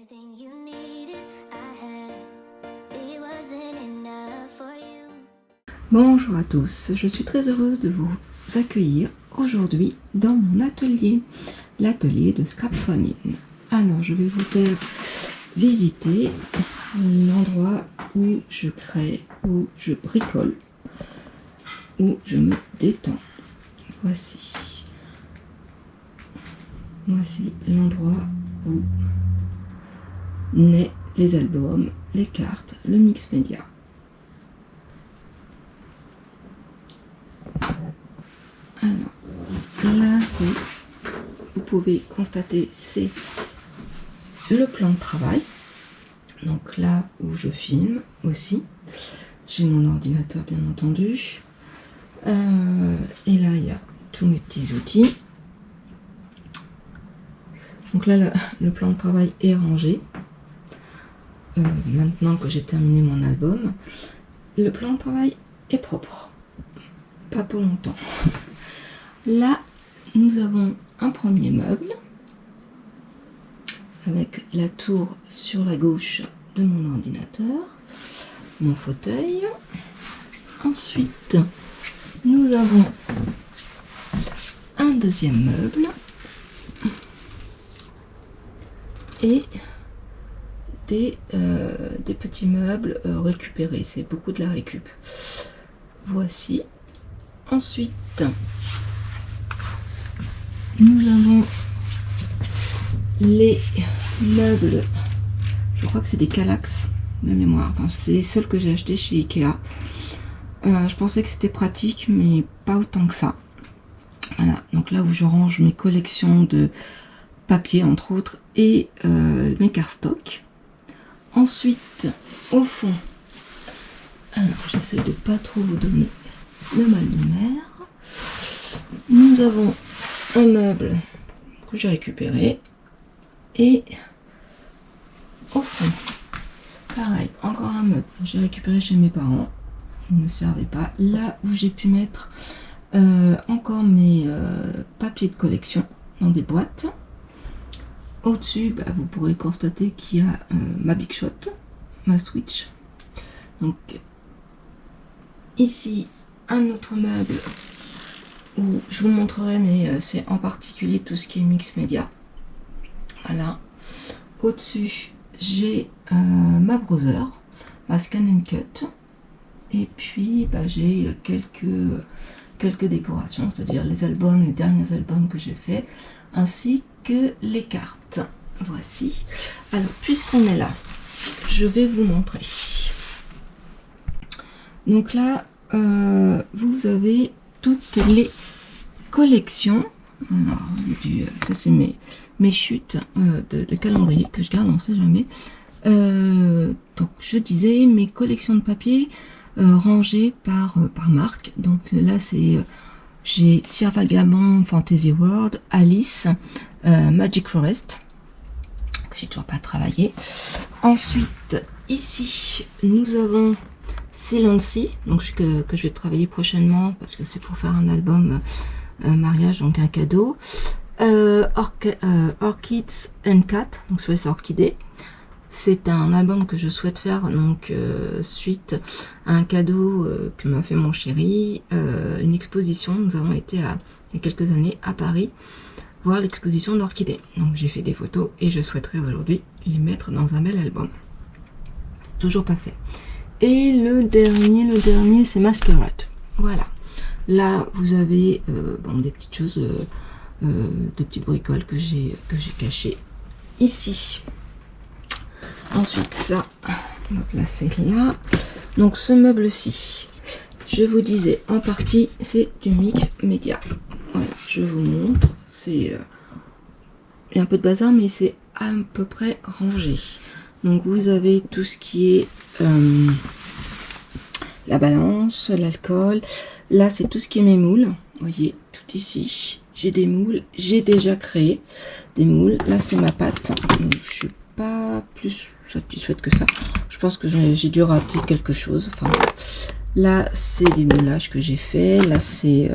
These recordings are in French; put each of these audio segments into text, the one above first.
Everything you needed, I had. It wasn't enough for you. Bonjour à tous, je suis très heureuse de vous accueillir aujourd'hui dans mon atelier, l'atelier de Scrap Swanine. Alors je vais vous faire visiter l'endroit où je crée, où je bricole, où je me détends. Voici l'endroit où naissent les albums, les cartes, le mix média. Alors, là, vous pouvez constater, c'est le plan de travail. Donc là où je filme aussi, j'ai mon ordinateur bien entendu. Et là, il y a tous mes petits outils. Donc là, le plan de travail est rangé. Maintenant que j'ai terminé mon album, le plan de travail est propre. Pas pour longtemps. Là, nous avons un premier meuble avec la tour sur la gauche de mon ordinateur, mon fauteuil. Ensuite, nous avons un deuxième meuble et des petits meubles récupérés. C'est beaucoup de la récup. Voici. Ensuite, nous avons les meubles, je crois que c'est des Kallax de mémoire, enfin, c'est les seuls que j'ai achetés chez Ikea. Je pensais que c'était pratique, mais pas autant que ça. Voilà, donc là où je range mes collections de papier entre autres et mes cardstocks. Ensuite, au fond, alors j'essaie de pas trop vous donner le mal de mer. Nous avons un meuble que j'ai récupéré et au fond, pareil, encore un meuble que j'ai récupéré chez mes parents. Il ne me servait pas. Là où j'ai pu mettre encore mes papiers de collection dans des boîtes. Au-dessus, vous pourrez constater qu'il y a ma Big Shot, ma Switch. Donc ici, un autre meuble où je vous montrerai, mais c'est en particulier tout ce qui est mix média. Voilà. Au-dessus, j'ai ma browser, ma Scan and Cut. Et puis, j'ai quelques décorations, c'est-à-dire les albums, les derniers albums que j'ai fait, ainsi que les cartes. Voici. Alors, puisqu'on est là, je vais vous montrer. Donc là, vous avez toutes les collections. Alors, ça c'est mes chutes de calendrier que je garde, on ne sait jamais. Donc je disais mes collections de papier rangées par marque. Donc là j'ai Sir Vagabond, Fantasy World, Alice, Magic Forest que j'ai toujours pas travaillé. Ensuite ici nous avons Silency, donc que je vais travailler prochainement parce que c'est pour faire un album mariage, donc un cadeau. Orchids and Cat, donc sur les orchidées. C'est un album que je souhaite faire donc suite à un cadeau que m'a fait mon chéri, une exposition. Nous avons été il y a quelques années à Paris voir l'exposition d'orchidées. Donc j'ai fait des photos et je souhaiterais aujourd'hui les mettre dans un bel album. Toujours pas fait. Et le dernier c'est Masquerade. Voilà. Là vous avez des petites choses, de petites bricoles que j'ai cachées ici. Ensuite ça, on va placer là. Donc ce meuble-ci, je vous disais en partie c'est du mix média. Voilà, je vous montre. C'est il y a un peu de bazar, mais c'est à peu près rangé. Donc vous avez tout ce qui est la balance, l'alcool. Là c'est tout ce qui est mes moules. Vous voyez tout ici. J'ai des moules. J'ai déjà créé des moules. Là c'est ma pâte. Donc, je suis pas plus satisfaite que ça. Je pense que j'ai dû rater quelque chose. Enfin, là c'est des moulages que j'ai fait. Là c'est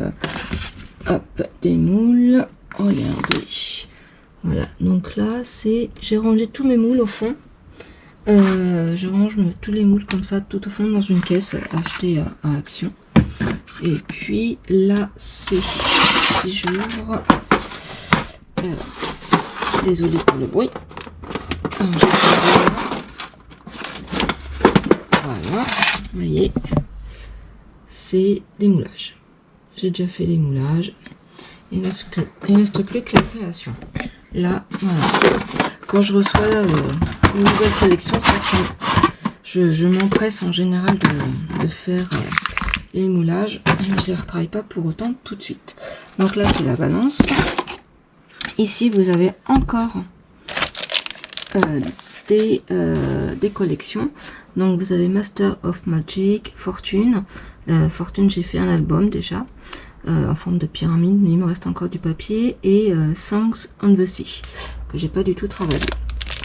des moules. Regardez. Voilà, donc là, j'ai rangé tous mes moules au fond. Je range tous les moules comme ça, tout au fond dans une caisse achetée à Action. Et puis là, c'est, si j'ouvre, désolé pour le bruit. Alors, voilà, vous voyez, c'est des moulages. J'ai déjà fait les moulages. Il ne reste plus que la création. Là, voilà. Quand je reçois une nouvelle collection, c'est vrai que je m'empresse en général de faire les moulages, mais je ne les retravaille pas pour autant tout de suite. Donc là, c'est la balance. Ici, vous avez encore des collections. Donc vous avez Master of Magic, Fortune. Fortune, j'ai fait un album déjà en forme de pyramide, mais il me reste encore du papier, et Songs on the Sea que j'ai pas du tout travaillé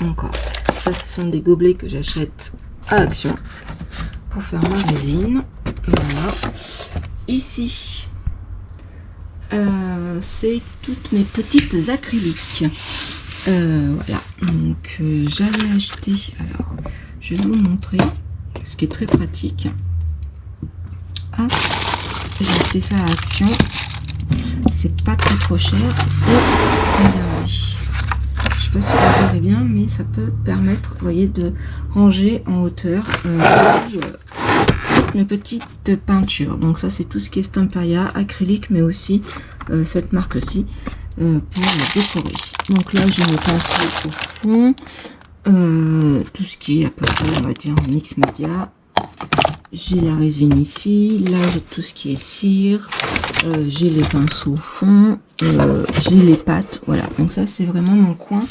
encore. Ça, ce sont des gobelets que j'achète à Action pour faire ma résine. Voilà. Ici, c'est toutes mes petites acryliques. Voilà, donc j'avais acheté, alors je vais vous montrer, ce qui est très pratique. Hop, j'ai acheté ça à Action, c'est pas trop cher, et regardez, je sais pas si vous verrez bien, mais ça peut permettre, vous voyez, de ranger en hauteur toutes mes petites peintures. Donc ça, c'est tout ce qui est Stamperia, acrylique, mais aussi cette marque-ci pour décorer. Donc là, j'ai le pinceau au fond, tout ce qui est à peu près, on va dire, mix média. J'ai la résine ici, là j'ai tout ce qui est cire, j'ai les pinceaux au fond, j'ai les pâtes, voilà. Donc ça, c'est vraiment mon coin,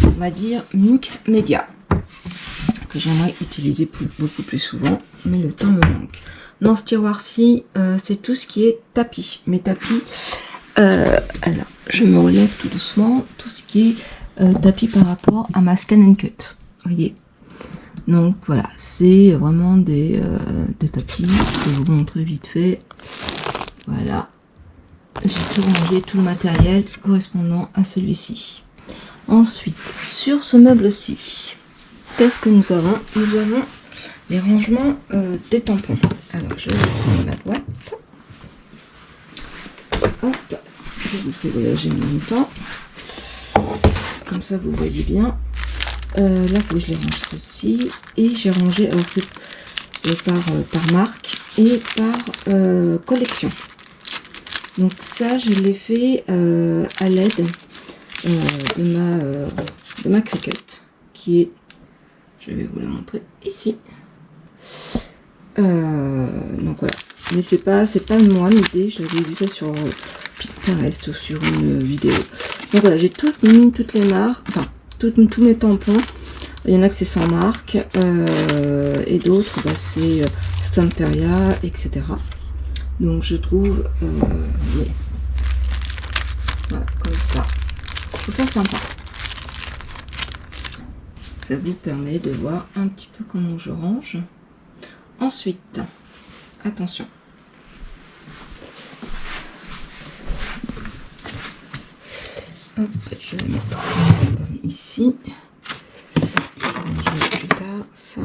on va dire, mix média, que j'aimerais utiliser beaucoup plus souvent, mais le temps me manque. Dans ce tiroir-ci, c'est tout ce qui est tapis. Mes tapis, alors je me relève tout doucement, tout ce qui est tapis par rapport à ma Scan & Cut, vous voyez. Donc voilà, c'est vraiment des tapis, je vais vous montrer vite fait. Voilà, j'ai tout rangé, tout le matériel correspondant à celui-ci. Ensuite, sur ce meuble-ci, qu'est-ce que nous avons? Nous avons les rangements des tampons. Alors, je vais prendre la boîte. Hop, je vous fais voyager en même temps. Comme ça, vous voyez bien. Là, il faut que je les range ceci. Et j'ai rangé, alors c'est par marque et par collection. Donc ça, je l'ai fait à l'aide de ma Cricut, qui est, je vais vous la montrer ici. Donc voilà, mais c'est pas de moi l'idée, j'avais vu ça sur Pinterest ou sur une vidéo. Donc voilà, j'ai mis toutes les marques, enfin tous mes tampons. Il y en a que c'est sans marque et d'autres c'est Stamperia, etc. Donc je trouve voilà, comme ça, je trouve ça sympa. Ça vous permet de voir un petit peu comment je range. Ensuite, attention, hop, je vais mettre ici. Je vais ranger plus tard. Ça,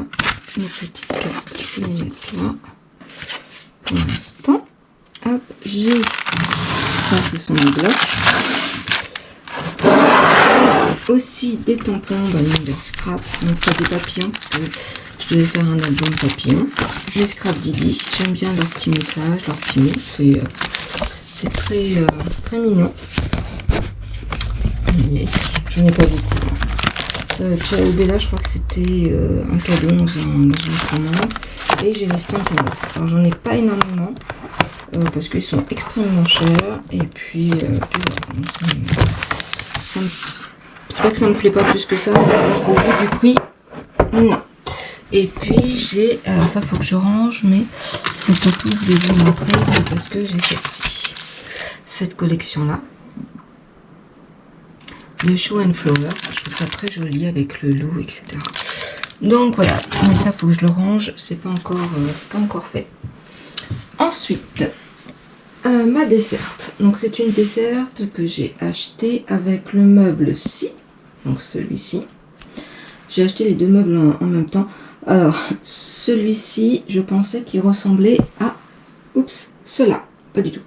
mes petites cartes, je vais les mettre là pour l'instant. Hop, j'ai ça, ce sont mes blocs. Aussi des tampons dans l'univers scrap, donc pas des papillons parce que je vais faire un album papillon. Les scrap Didi, j'aime bien leur petit message, leur petit mot, c'est très mignon. J'en ai pas beaucoup. Ciao Bella, je crois que c'était un cadeau dans un commande. Et j'ai les Stampin' Up. Alors j'en ai pas énormément parce qu'ils sont extrêmement chers. Et puis voilà. C'est pas que ça me plaît pas plus que ça, mais au vu du prix, non. Et puis j'ai, ça faut que je range, mais c'est surtout, je vais vous montrer, c'est parce que j'ai cette collection là, le Show and Flower, je trouve ça très joli avec le loup, etc. Donc voilà, mais ça faut que je le range, c'est pas encore fait. Ensuite, ma desserte. Donc c'est une desserte que j'ai achetée avec le meuble-ci. Donc celui-ci. J'ai acheté les deux meubles en même temps. Alors celui-ci, je pensais qu'il ressemblait à... Oups, cela. Pas du tout.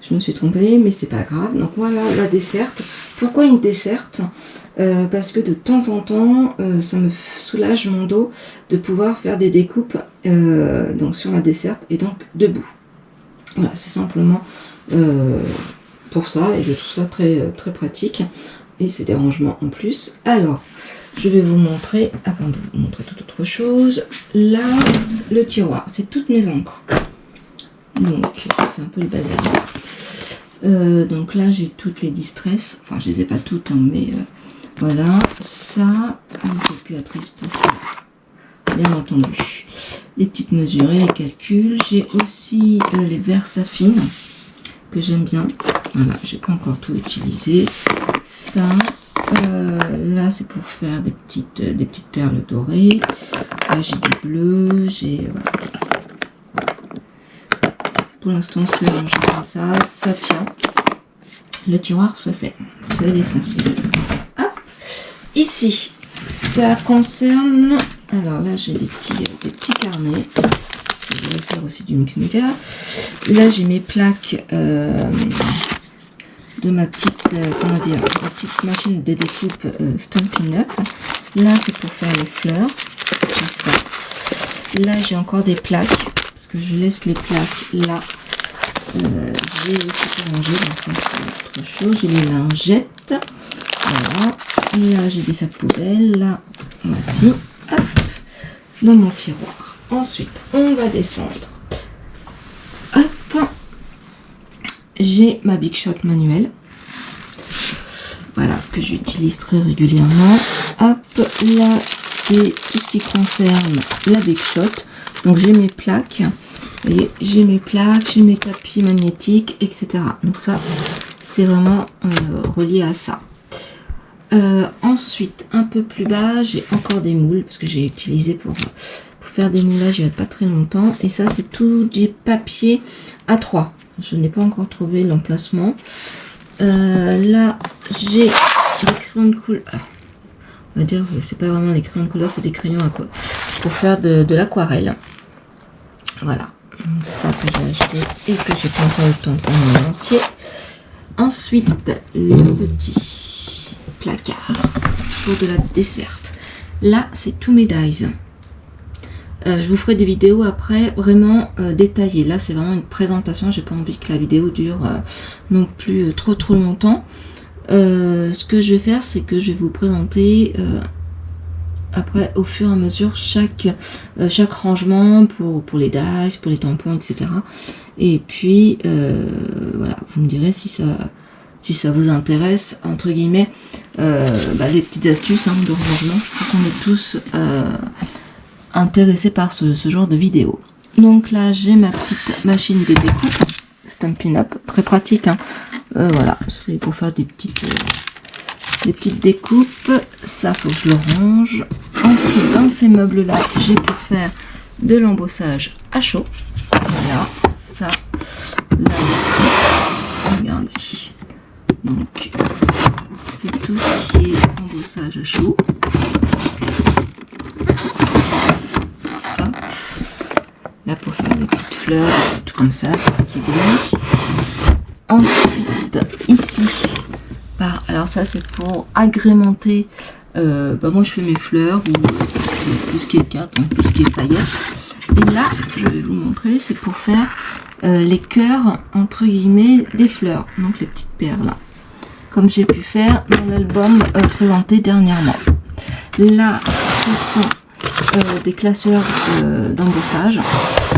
Je me suis trompée, mais c'est pas grave. Donc voilà la desserte. Pourquoi une desserte? Parce que de temps en temps, ça me soulage mon dos de pouvoir faire des découpes donc sur ma desserte et donc debout. Voilà, c'est simplement pour ça et je trouve ça très, très pratique et c'est des rangements en plus. Alors, je vais vous montrer, avant de vous montrer toute autre chose, là, le tiroir, c'est toutes mes encres. Donc, c'est un peu le bazar. Donc là, j'ai toutes les distress, enfin, je les ai pas toutes, hein, mais voilà, ça, une calculatrice pour faire, bien entendu, les petites mesures et les calculs. J'ai aussi les Versafine que j'aime bien. Voilà, j'ai pas encore tout utilisé. Ça, là, c'est pour faire des petites perles dorées. Là, j'ai du bleu, j'ai voilà. Pour l'instant, c'est rangé comme ça, ça tient. Le tiroir se fait, c'est l'essentiel. Hop. Ici, ça concerne... Alors là, j'ai des petits carnets. Je vais faire aussi du mix média. Là, j'ai mes plaques de ma petite, comment dire, ma petite machine de découpe Stampin' Up. Là, c'est pour faire les fleurs. J'ai ça. Là, j'ai encore des plaques. Parce que je laisse les plaques là. J'ai aussi rangé, donc ça c'est autre chose. J'ai les lingettes. Voilà. Là, j'ai des sacs poubelles. Là, voici. Hop, dans mon tiroir. Ensuite, on va descendre. Hop, j'ai ma Big Shot manuelle. Voilà, que j'utilise très régulièrement. Hop, là, c'est tout ce qui concerne la Big Shot. Donc, j'ai mes plaques. Vous voyez, j'ai mes plaques, j'ai mes tapis magnétiques, etc. Donc, ça, c'est vraiment relié à ça. Ensuite, un peu plus bas, j'ai encore des moules parce que j'ai utilisé pour faire des moulages il n'y a pas très longtemps. Et ça, c'est tout du papier A3. Je n'ai pas encore trouvé l'emplacement. Là, j'ai des crayons de couleur. On va dire, c'est pas vraiment des crayons de couleur, c'est des crayons à quoi pour faire de l'aquarelle. Voilà, ça que j'ai acheté et que j'ai pas encore eu le temps de faire en entier. Ensuite, le petit placard pour de la desserte. Là, c'est tous mes dies. Je vous ferai des vidéos après vraiment détaillées. Là, c'est vraiment une présentation. J'ai pas envie que la vidéo dure non plus trop longtemps. Ce que je vais faire, c'est que je vais vous présenter après au fur et à mesure chaque rangement pour les dies, pour les tampons, etc. Et puis voilà, vous me direz si ça vous intéresse, entre guillemets, les petites astuces de rangement. Je crois qu'on est tous intéressés par ce genre de vidéo. Donc là, j'ai ma petite machine de découpe Stampin' Up, très pratique. Voilà, c'est pour faire des petites découpes. Ça, faut que je le range. Ensuite, dans ces meubles-là, j'ai pu faire de l'embossage à chaud. Voilà, ça, là aussi, regardez. Donc, c'est tout ce qui est embossage à chaud. Hop. Là, pour faire des petites fleurs, tout comme ça, ce qui brille. Ensuite, ici, alors ça, c'est pour agrémenter. Moi, je fais mes fleurs, ou tout ce qui est carte, donc tout ce qui est paillettes. Et là, je vais vous montrer, c'est pour faire les cœurs, entre guillemets, des fleurs. Donc, les petites perles, là. Comme j'ai pu faire dans l'album présenté dernièrement. Là, ce sont des classeurs d'embossage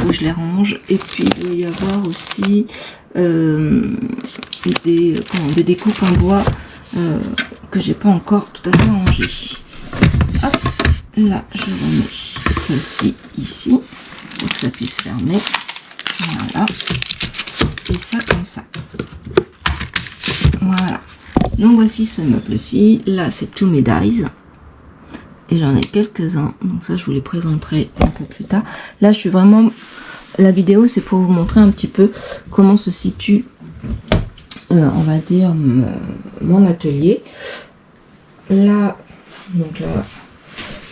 où je les range. Et puis, il doit y avoir aussi des découpes en bois que j'ai pas encore tout à fait rangées. Hop, là, je remets celle-ci ici pour que ça puisse fermer. Voilà. Et ça comme ça. Voilà. Donc voici ce meuble-ci. Là, c'est tous mes dies. Et j'en ai quelques-uns. Donc ça, je vous les présenterai un peu plus tard. Là, je suis vraiment la vidéo, c'est pour vous montrer un petit peu comment se situe, on va dire, mon atelier. Là, donc là,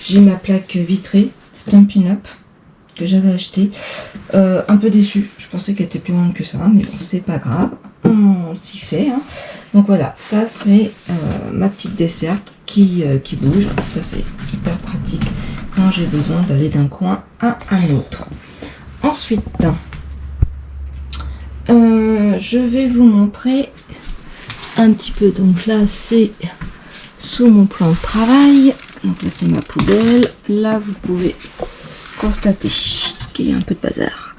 j'ai ma plaque vitrée Stampin' Up que j'avais acheté. Un peu déçue, je pensais qu'elle était plus grande que ça, mais bon, c'est pas grave, on s'y fait. Hein. Donc voilà, ça c'est ma petite dessert qui bouge. Ça c'est hyper pratique quand j'ai besoin d'aller d'un coin à un autre. Ensuite, je vais vous montrer un petit peu. Donc là c'est sous mon plan de travail. Donc là c'est ma poubelle. Là vous pouvez constater qu'il y a un peu de bazar.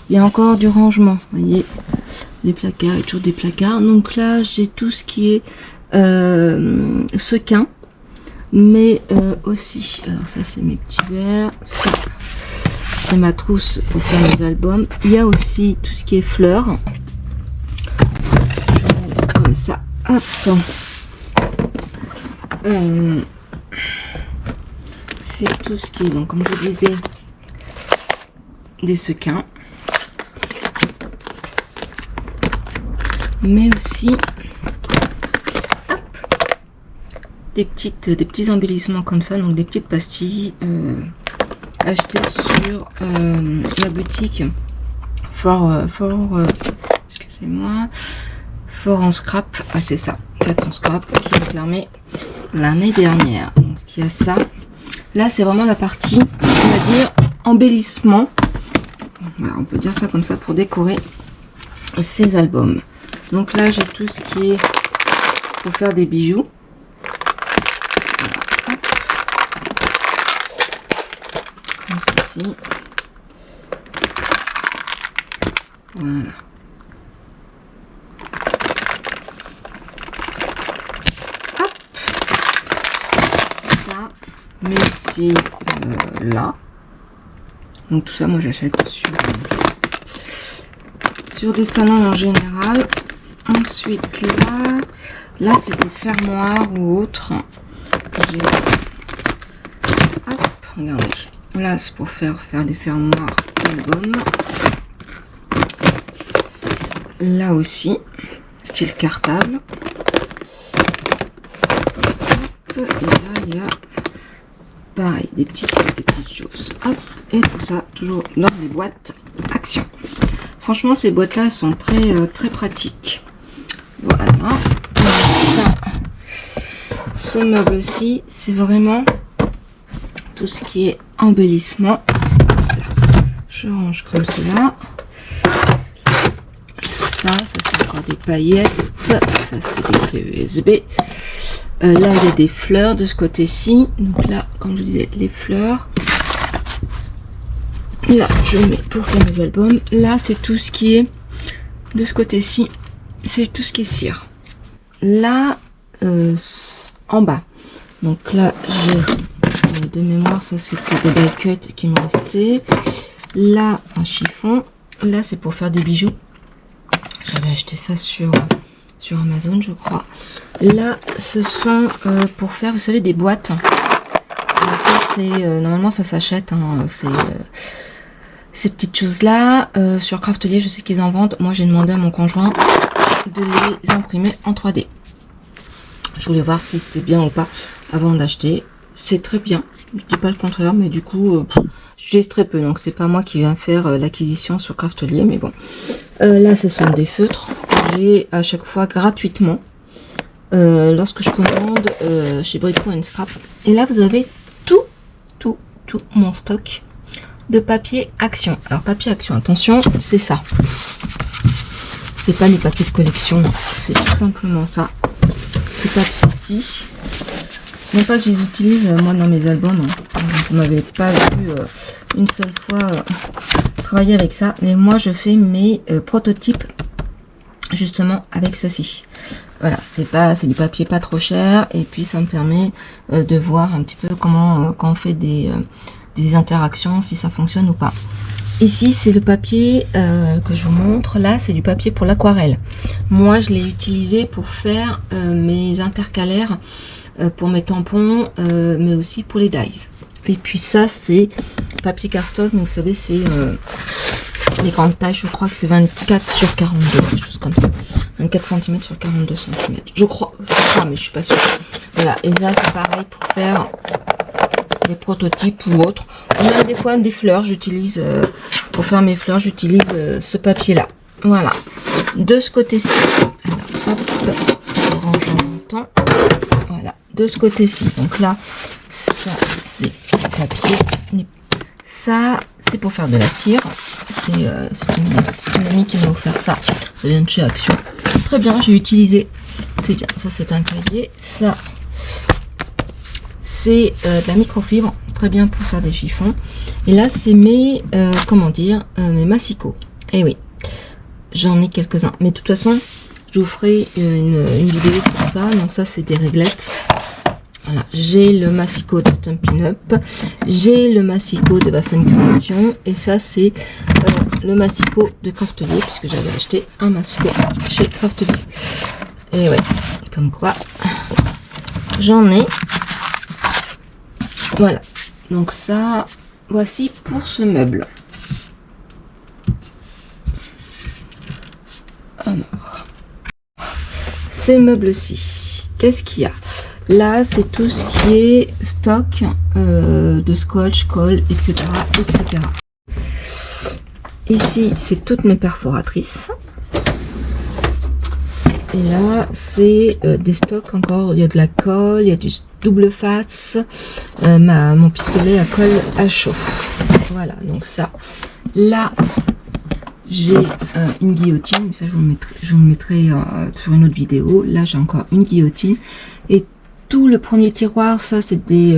Il y a encore du rangement, vous voyez, les placards, il y a toujours des placards. Donc là j'ai tout ce qui est sequin, mais aussi, alors ça c'est mes petits verres, ça c'est ma trousse pour faire mes albums. Il y a aussi tout ce qui est fleurs, je vais mettre comme ça, hop. C'est tout ce qui est, donc comme je vous disais, des sequins, mais aussi hop, des petits embellissements comme ça, donc des petites pastilles achetées sur la boutique excusez-moi, Fort en Scrap. Ah, c'est ça, 4 en Scrap, qui me permet l'année dernière. Donc il y a ça. Là c'est vraiment la partie, on va dire, embellissement. Voilà, on peut dire ça comme ça, pour décorer ces albums. Donc là j'ai tout ce qui est pour faire des bijoux. Voilà, comme ceci. Voilà. Hop. Ça, mais aussi là. Donc tout ça, moi j'achète sur des salons en général. Ensuite là c'est des fermoirs ou autres. Hop, regardez. Là c'est pour faire des fermoirs d'albums. Là aussi, style cartable. Hop, et là il y a pareil, des petites choses. Hop, et tout ça toujours dans les boîtes Action. Franchement, ces boîtes là sont très pratiques. Voilà. Ça, ce meuble ci, c'est vraiment tout ce qui est embellissement. Voilà. Je range comme cela. Ça c'est encore des paillettes. Ça c'est des clés USB. Là il y a des fleurs de ce côté-ci. Donc là, comme je disais, les fleurs. Là je mets pour faire mes albums. Là c'est tout ce qui est de ce côté-ci. C'est tout ce qui est cire. Là en bas. Donc là j'ai de mémoire, ça c'était des die cuts qui me restaient. Là un chiffon. Là c'est pour faire des bijoux. J'avais acheté ça sur Amazon, je crois. Là, ce sont pour faire, vous savez, des boîtes. Alors ça, c'est normalement, ça s'achète. Hein, ces petites choses-là. Sur Craftelier, je sais qu'ils en vendent. Moi, j'ai demandé à mon conjoint de les imprimer en 3D. Je voulais voir si c'était bien ou pas avant d'acheter. C'est très bien. Je dis pas le contraire, mais du coup, j'utilise très peu. Donc, c'est pas moi qui viens faire l'acquisition sur Craftelier, mais bon. Là, ce sont des feutres que j'ai à chaque fois gratuitement lorsque je commande chez Brico & Scrap. Et là, vous avez tout mon stock de papier Action. Alors, papier Action, attention, c'est ça. C'est pas les papiers de collection, non. C'est tout simplement ça. Ces papiers-ci. Non pas que je les utilise, moi, dans mes albums. Hein. Vous m'avez pas vu une seule fois travailler avec ça. Mais moi, je fais mes prototypes justement avec ceci. Voilà, c'est du papier pas trop cher. Et puis, ça me permet de voir un petit peu comment quand on fait des interactions, si ça fonctionne ou pas. Ici, c'est le papier que je vous montre. Là, c'est du papier pour l'aquarelle. Moi, je l'ai utilisé pour faire mes intercalaires, pour mes tampons, mais aussi pour les dies. Et puis ça, c'est papier cardstock. Vous savez, c'est Les grandes tailles, je crois que c'est 24 sur 42, quelque chose comme ça. 24 cm sur 42 cm. Je crois, mais je suis pas sûre. Voilà, et là c'est pareil pour faire des prototypes ou autres. On a des fois des fleurs, j'utilise, pour faire mes fleurs, j'utilise ce papier-là. Voilà. De ce côté-ci, alors hop, je range en même temps. Voilà, de ce côté-ci. Donc là, ça c'est du papier. Ça, c'est pour faire de la cire. C'est une amie qui m'a offert ça. Ça vient de chez Action. Très bien, j'ai utilisé. C'est bien. Ça, c'est un cahier. Ça, c'est de la microfibre. Très bien pour faire des chiffons. Et là, c'est mes, mes massicots. Et oui, j'en ai quelques-uns. Mais de toute façon, je vous ferai une vidéo pour ça. Donc ça, c'est des réglettes. Voilà, j'ai le massicot de Stampin' Up, j'ai le massicot de Bassin Création, et ça c'est le massicot de Craftelier, puisque j'avais acheté un massicot chez Craftelier. Et ouais, comme quoi, j'en ai. Voilà, donc ça, voici pour ce meuble. Alors, ces meubles-ci, qu'est-ce qu'il y a? Là, c'est tout ce qui est stock de scotch, colle, etc., etc. Ici, c'est toutes mes perforatrices. Et là, c'est des stocks encore. Il y a de la colle, il y a du double face, mon pistolet à colle à chaud. Voilà, donc ça. Là, j'ai une guillotine. Mais ça, je vous le mettrai sur une autre vidéo. Là, j'ai encore une guillotine. Et tout le premier tiroir, ça c'est du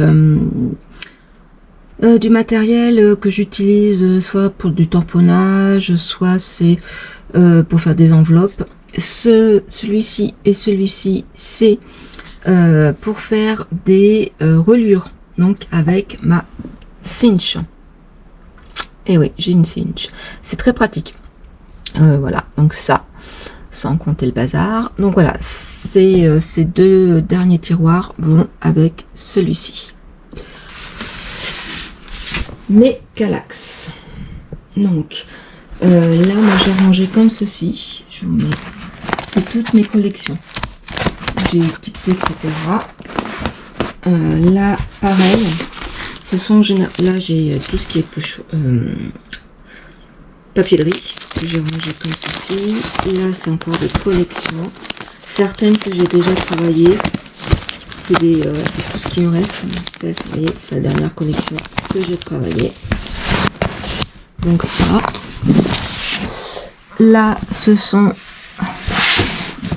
matériel que j'utilise soit pour du tamponnage, soit c'est pour faire des enveloppes. Celui-ci et celui-ci, c'est pour faire des reliures, donc avec ma cinch. Et oui, j'ai une cinch. C'est très pratique. Voilà, donc ça, sans compter le bazar. Donc voilà, ces deux derniers tiroirs vont avec celui-ci. Mes Kallax. Donc là, moi j'ai rangé comme ceci. Je vous mets, c'est toutes mes collections. J'ai étiqueté, etc. Là, pareil. Ce sont là j'ai tout ce qui est papier de riz que j'ai rangé comme ceci. Et là, c'est encore des collections. Certaines que j'ai déjà travaillées. C'est tout ce qui me reste. Vous voyez, c'est la dernière collection que j'ai travaillée. Donc ça. Là, ce sont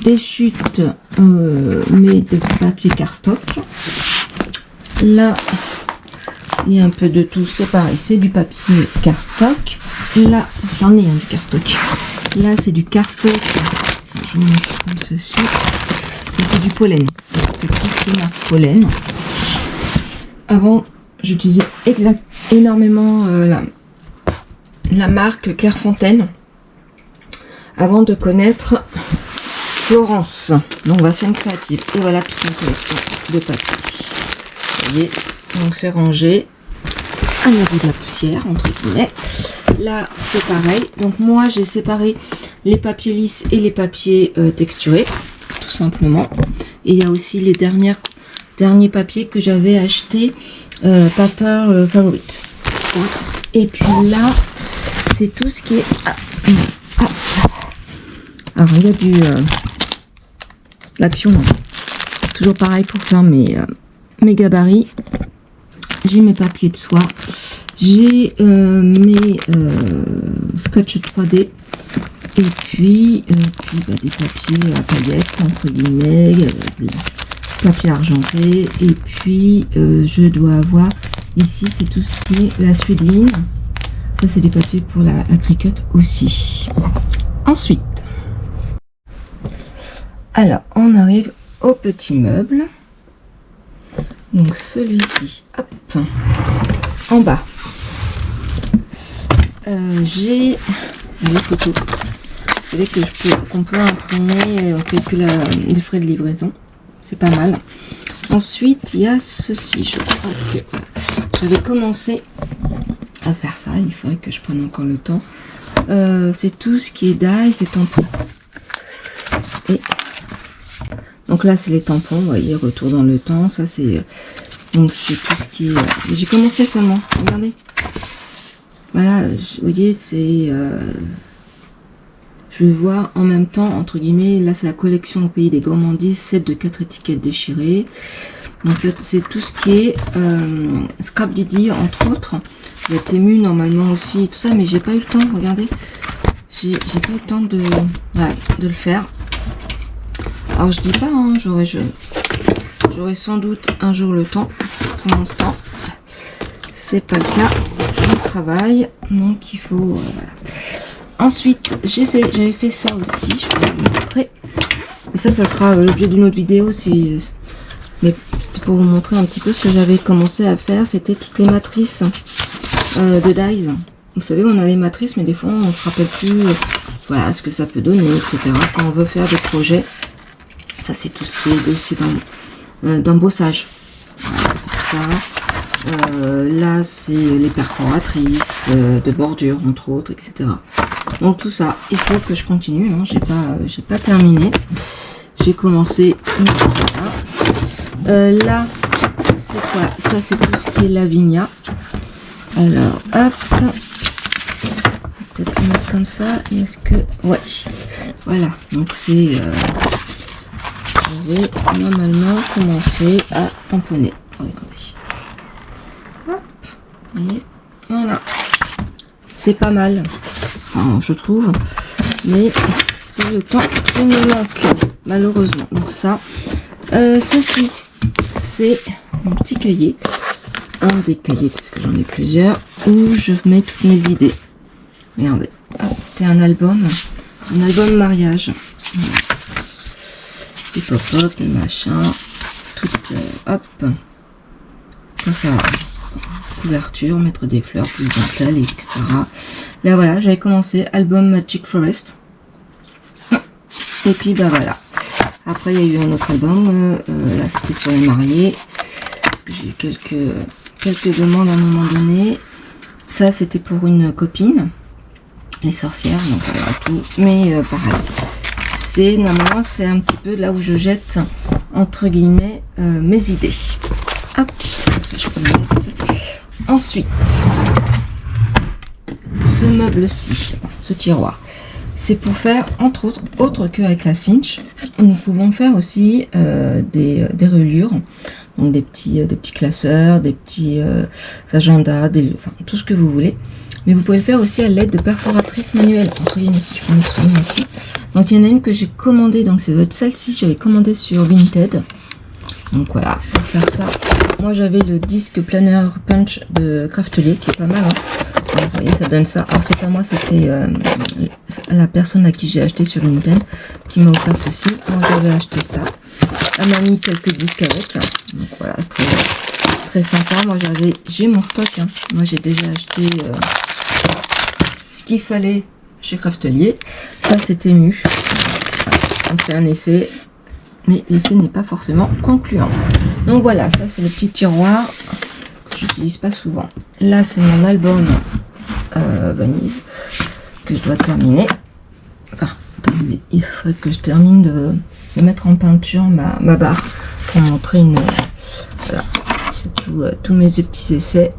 des chutes, mais de papier cardstock. Là, il y a un peu de tout. C'est pareil, c'est du papier cardstock. Là, j'en ai un du cardstock. Là, c'est du cardstock. Je vous montre comme ceci. Et c'est du pollen. C'est tout ce qui est marque pollen. Avant, j'utilisais énormément la marque Clairefontaine. Avant de connaître Florence. Donc, Bassin Créative. Et voilà toute une collection de papier. Vous voyez, donc c'est rangé à l'abri de la poussière, entre guillemets. Là, c'est pareil. Donc, moi, j'ai séparé les papiers lisses et les papiers texturés, tout simplement. Et il y a aussi les derniers papiers que j'avais acheté, Paper Favorite. Ça. Et puis là, c'est tout ce qui est... Alors, il y a du... l'action. Toujours pareil pour faire mes gabarits. J'ai mes papiers de soie. J'ai mes scotch 3D. Et puis des papiers à paillettes, entre guillemets, papier argenté. Et puis, je dois avoir, ici, c'est tout ce qui est la suédine. Ça, c'est des papiers pour la Cricut aussi. Ensuite, alors, on arrive au petit meuble. Donc, celui-ci, hop, en bas. J'ai les photos. Vous savez qu'on peut imprimer, on calcule les frais de livraison. C'est pas mal. Ensuite, il y a ceci. Je crois que voilà. J'avais commencé à faire ça. Il faudrait que je prenne encore le temps. c'est tout ce qui est dies et tampons. Et donc là, c'est les tampons, vous voyez, retour dans le temps. Ça, c'est donc c'est tout ce qui est. J'ai commencé seulement. Regardez. Voilà, vous voyez, c'est. Je vais voir en même temps, entre guillemets, là c'est la collection au pays des gourmandises, 7 de 4 étiquettes déchirées. Donc c'est tout ce qui est Scrap Didi, entre autres. Il y a Temu normalement aussi, tout ça, mais j'ai pas eu le temps, regardez. J'ai pas eu le temps de, voilà, de le faire. Alors je dis pas, hein, j'aurai sans doute un jour le temps. Pour l'instant, c'est pas le cas. Je travaille, donc il faut, voilà. Ensuite, j'avais fait ça aussi, je vais vous montrer. Et ça sera l'objet d'une autre vidéo, mais c'était pour vous montrer un petit peu ce que j'avais commencé à faire. C'était toutes les matrices de dies. Vous savez, on a les matrices, mais des fois, on ne se rappelle plus voilà, ce que ça peut donner, etc. Quand on veut faire des projets, ça c'est tout ce qui est aussi d'embossage. Voilà, ça. Là, c'est les perforatrices de bordure, entre autres, etc. Donc tout ça, il faut que je continue. Hein. J'ai pas terminé. J'ai commencé. Voilà. Là, c'est quoi? Ça, c'est tout ce qui est Lavinia. Alors, hop. Peut-être le mettre comme ça. Est-ce que, ouais. Voilà. Donc c'est. Je vais normalement commencer à tamponner. Regardez. Hop. Vous voyez. Voilà. C'est pas mal. Enfin, je trouve, mais c'est le temps qui me manque malheureusement. Donc ça, ceci, c'est mon petit cahier, un des cahiers parce que j'en ai plusieurs où je mets toutes mes idées. Regardez, c'était un album mariage. Voilà. Les pop-up, le machin, tout, hop, ça. Couverture, mettre des fleurs, plus dentelle, etc. Là voilà, j'avais commencé album Magic Forest. Et puis bah voilà. Après il y a eu un autre album. Là c'était sur les mariés. Parce que j'ai eu quelques demandes à un moment donné. Ça c'était pour une copine. Les sorcières, donc voilà tout. Mais pareil. Normalement c'est un petit peu là où je jette entre guillemets mes idées. Hop, je peux le mettre. Ensuite, ce meuble-ci, ce tiroir, c'est pour faire, entre autres qu'avec la cinch, nous pouvons faire aussi des reliures, donc des petits classeurs, des petits agendas, enfin, tout ce que vous voulez. Mais vous pouvez le faire aussi à l'aide de perforatrices manuelles, entre guillemets, si je peux me souvenir ici. Donc il y en a une que j'ai commandée, donc ça doit être celle-ci, j'avais commandé sur Vinted. Donc voilà, pour faire ça, moi j'avais le disque planeur punch de Craftelier qui est pas mal. Hein. Vous voyez, ça donne ça. Alors c'est pas moi, c'était la personne à qui j'ai acheté sur Vinted qui m'a offert ceci. Moi j'avais acheté ça. Elle m'a mis quelques disques avec. Donc voilà, très sympa. Moi j'ai mon stock. Hein. Moi j'ai déjà acheté ce qu'il fallait chez Craftelier. Ça c'était mu. On fait un essai. Mais l'essai n'est pas forcément concluant. Donc voilà, ça c'est le petit tiroir que j'utilise pas souvent. Là c'est mon album Vanise que je dois terminer. Enfin, terminer. Il faudrait que je termine de mettre en peinture ma barre pour montrer une. Voilà, c'est tous mes petits essais.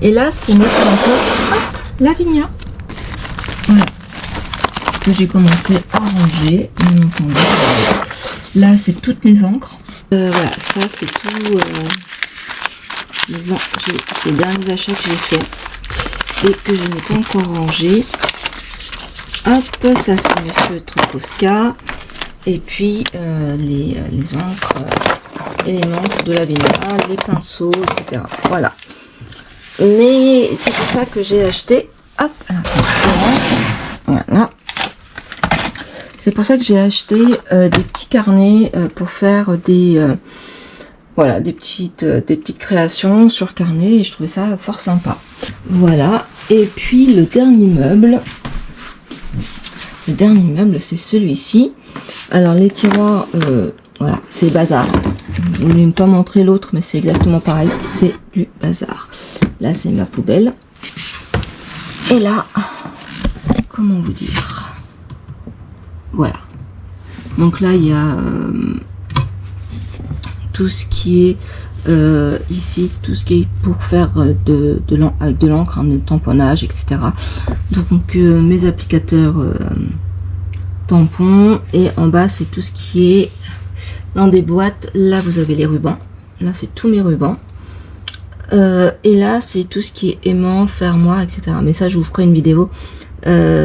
Et là c'est notre encore Lavinia. Voilà. Que j'ai commencé à ranger, bien entendu. Là, c'est toutes mes encres. Voilà, ça, c'est tout ces derniers achats que j'ai fait et que je n'ai pas encore rangé. Hop, ça, c'est mes feutres Posca. Et puis, les encres éléments de Lavinia, les pinceaux, etc. Voilà. Mais c'est pour ça que j'ai acheté. Hop, voilà. C'est pour ça que j'ai acheté des petits carnets pour faire des petites créations sur carnet et je trouvais ça fort sympa. Voilà. Et puis le dernier meuble c'est celui-ci. Alors les tiroirs, voilà, c'est bazar. Je ne vais pas montrer l'autre, mais c'est exactement pareil. C'est du bazar. Là c'est ma poubelle. Et là, comment vous dire, voilà. Donc là il y a tout ce qui est ici, tout ce qui est pour faire avec de l'encre, un tamponnage, etc. Donc mes applicateurs tampons, et en bas c'est tout ce qui est dans des boîtes. Là vous avez les rubans, là c'est tous mes rubans, et là c'est tout ce qui est aimant, fermoir, etc. Mais ça je vous ferai une vidéo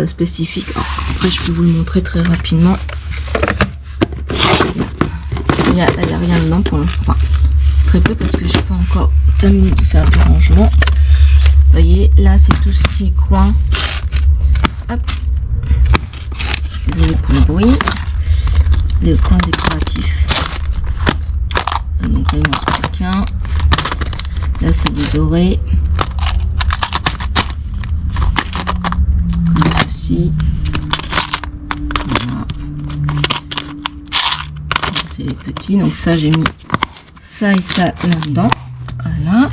spécifique. Alors, après je peux vous le montrer très rapidement. Il n'y a rien dedans pour l'instant, enfin très peu parce que j'ai pas encore terminé de faire du rangement. Vous voyez, là c'est tout ce qui est coin. Hop, désolé pour le bruit. Les coins décoratifs. Donc là il m'en reste qu'un. Là c'est du doré. Comme ceci. Voilà. C'est les petits. Donc ça j'ai mis ça et ça là-dedans. Voilà.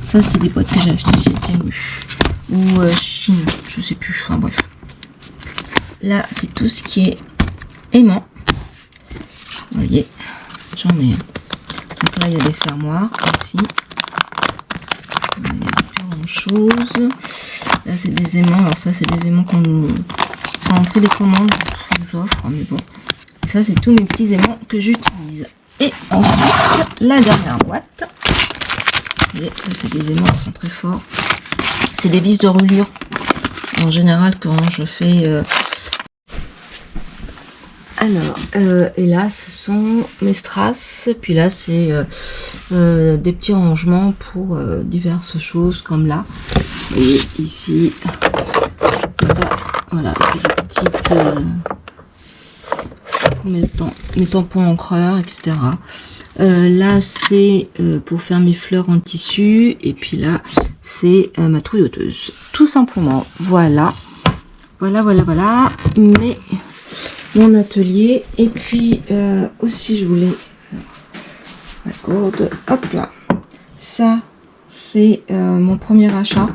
Ça c'est des boîtes que j'ai achetées chez Temu ou Chine, je sais plus. Enfin bref. Là c'est tout ce qui est aimant. Vous voyez, j'en ai un. Donc là il y a des fermoirs aussi. Il n'y a plus grand chose. Là c'est des aimants. Alors ça c'est des aimants quand on fait des commandes, on nous offre, mais bon. Ça c'est tous mes petits aimants que j'utilise. Et ensuite la dernière boîte. Et ça c'est des aimants qui sont très forts. C'est des vis de reliure. En général quand je fais alors, et là ce sont mes strass, et puis là c'est des petits rangements pour diverses choses comme là. Vous voyez ici, voilà, c'est des petites mes tampons encreurs, etc. Là c'est pour faire mes fleurs en tissu, et puis là c'est ma trouilloteuse, tout simplement. Voilà, mais mon atelier. Et puis aussi je voulais la corde, hop là, ça c'est mon premier achat,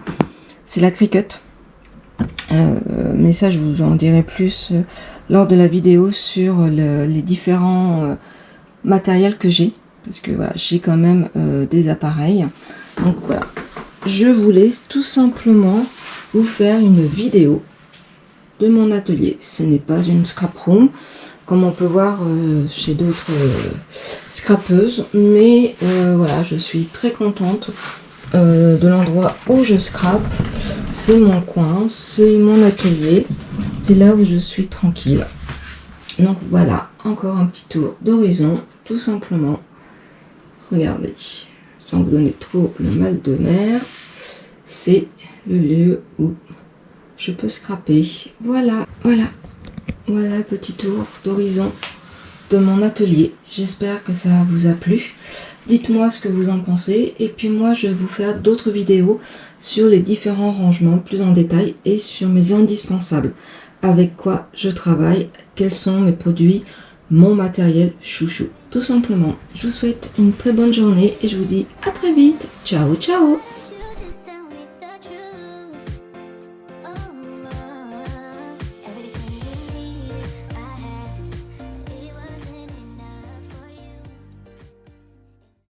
c'est la Cricut, mais ça je vous en dirai plus lors de la vidéo sur les différents matériels que j'ai, parce que voilà, j'ai quand même des appareils. Donc voilà, je voulais tout simplement vous faire une vidéo de mon atelier. Ce n'est pas une scrap room comme on peut voir chez d'autres scrapeuses, mais voilà, je suis très contente de l'endroit où je scrape. C'est mon coin, c'est mon atelier, c'est là où je suis tranquille. Donc voilà, encore un petit tour d'horizon, tout simplement. Regardez, sans vous donner trop le mal de mer, c'est le lieu où je peux scraper. Voilà, petit tour d'horizon de mon atelier. J'espère que ça vous a plu. Dites-moi ce que vous en pensez, et puis moi je vais vous faire d'autres vidéos sur les différents rangements plus en détail et sur mes indispensables, avec quoi je travaille, quels sont mes produits, mon matériel chouchou, tout simplement. Je vous souhaite une très bonne journée et je vous dis à très vite. Ciao ciao.